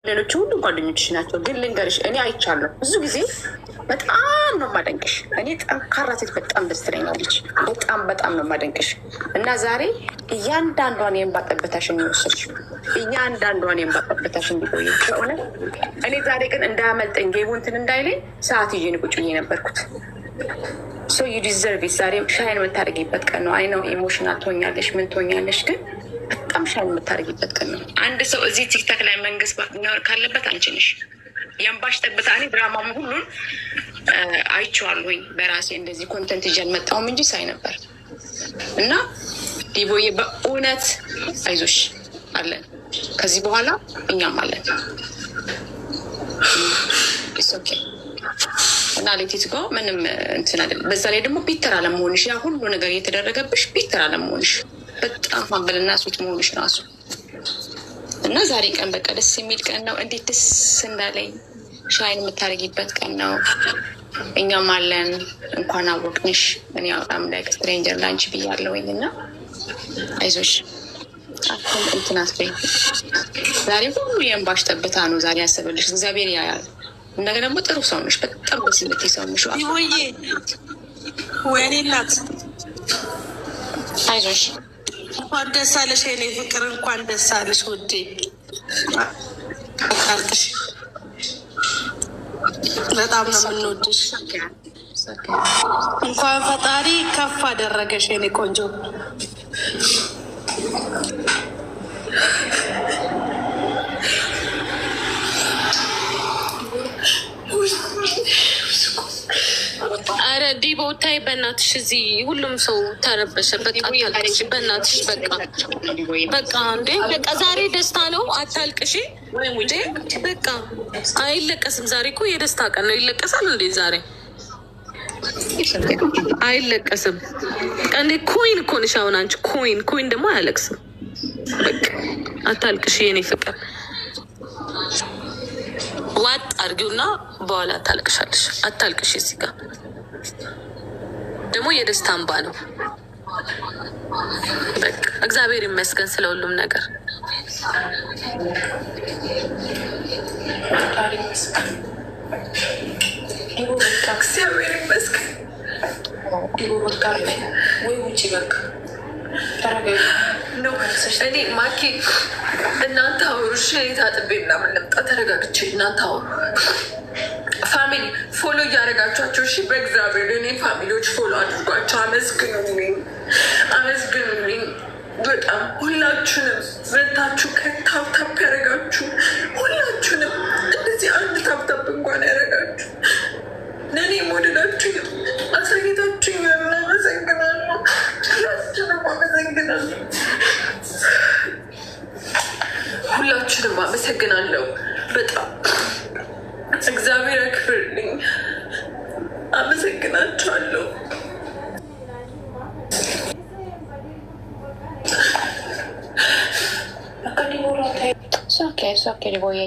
ሌሎች ሁሉ ጓደኞችሽ ናቸው። ግን ልንገርሽ እኔ አይቻለሁ ብዙ ጊዜ በጣም ነው የማደንቅሽ። እኔ ጠንካራ ሴት በጣም ደስ ትለኛለች። በጣም ነው የማደንቅሽ እና ዛሬ እያንዳንዷን የእንባ ጠብታሽን የወሰድሽው እያንዳንዷን የእንባ ጠብታሽን እንዲቆይ ከሆነ እኔ ዛሬ ግን እንዳያመልጠኝ ጌቡ እንትን እንዳይለኝ ሰዓት ይዤ ቁጭ ብዬ ነበርኩት። ሶ ዩ ዲዘርቭ ኢት። ዛሬ ሻይን የምታደርጊበት ቀን ነው። አይ ነው ኢሞሽናል ትሆኛለሽ፣ ምን ትሆኛለሽ፣ ግን በጣም ሻይን የምታደርጊበት ቀን ነው። አንድ ሰው እዚህ ቲክታክ ላይ መንግስት ባትኖር ካለበት አንቺ ነሽ። የእንባሽ ጠብታ እኔ ድራማም ሁሉን አይቼዋለሁኝ በራሴ እንደዚህ ኮንተንት ይዤ አልመጣሁም እንጂ ሳይ ነበር። እና ዲቦዬ በእውነት አይዞሽ አለን። ከዚህ በኋላ እኛም አለን። ኦኬ እና ሌቲት ጋር ምንም እንትን አይደለም። በዛ ላይ ደግሞ ቢተር አለመሆንሽ ያ ሁሉ ነገር እየተደረገብሽ ቢተር አለመሆንሽ በጣም ማንበልና ሱት መሆንሽ ራሱ እና ዛሬ ቀን በቃ ደስ የሚል ቀን ነው። እንዴት ደስ እንዳለኝ ሻይን የምታደርጊበት ቀን ነው። እኛም አለን። እንኳን አወቅንሽ። እኔ በጣም ላይክ ስትሬንጀር ላንቺ ብያለሁኝ እና አይዞሽ አሁን እንትን አትበይ። ዛሬ ሁሉ የእንባሽ ጠብታ ነው ዛሬ ያሰበልሽ እግዚአብሔር ያያል። እንደገና ደግሞ ጥሩ ሰው ነሽ። በጣም ደስ የምትይ ሰው ነሽ። ይወዬ ወይኔ እናት አይዞሽ እንኳን ደስ አለሽ የኔ ፍቅር፣ እንኳን ደስ አለሽ ውዴ። አልቅሽ በጣም ነው የምንወድሽ። እንኳን ፈጣሪ ከፍ አደረገሽ የኔ ቆንጆ። አረ ዲቦ ታይ በእናትሽ፣ እዚህ ሁሉም ሰው ተረበሸ። በቃ አታልቅሽ በእናትሽ። በቃ እንዴ በቃ ዛሬ ደስታ ነው፣ አታልቅሽ እንዴ። በቃ አይለቀስም። ዛሬ እኮ የደስታ ቀን ነው። ይለቀሳል እንዴ ዛሬ? አይለቀስም። እንዴ ኮይን እኮ ነሽ አሁን አንቺ። ኮይን ደግሞ አያለቅስም። በቃ አታልቅሽ የኔ ፍቅር። ዋጥ አድርጊውና በኋላ ታልቅሻለሽ። አታልቅሽ። እዚህ ጋር ደግሞ የደስታ እንባ ነው። በቃ እግዚአብሔር ይመስገን ስለ ሁሉም ነገር። እግዚአብሔር ይመስገን። ወይ ውጭ በቃ እኔ ማኪ እናንተ አውሩ። እሺ ታጥቤ ምናምን ልምጣ። ተረጋግቼ እናንተ አውሩ። ፋሚሊ ፎሎ እያደረጋችኋቸው እሺ። በእግዚአብሔር እኔ ፋሚሊዎች ፎሎ አድርጓቸው። አመስግኑልኝ በጣም ሁላችሁንም። መታችሁ ከታፕታፕ ያደረጋችሁ ሁላችሁንም፣ እንደዚህ አንድ ታፕታፕ እንኳን ያደረጋችሁ ለእኔ ሞዴላችሁ አሳጌታችሁ ያለ አመሰግናለሁ። ሁላችሁንም አመሰግናለሁ። ሁላችሁንም አመሰግናለሁ በጣም እግዚአብሔር ያክብርልኝ። አመሰግናችኋለሁ። ኦኬ ዲቦዬ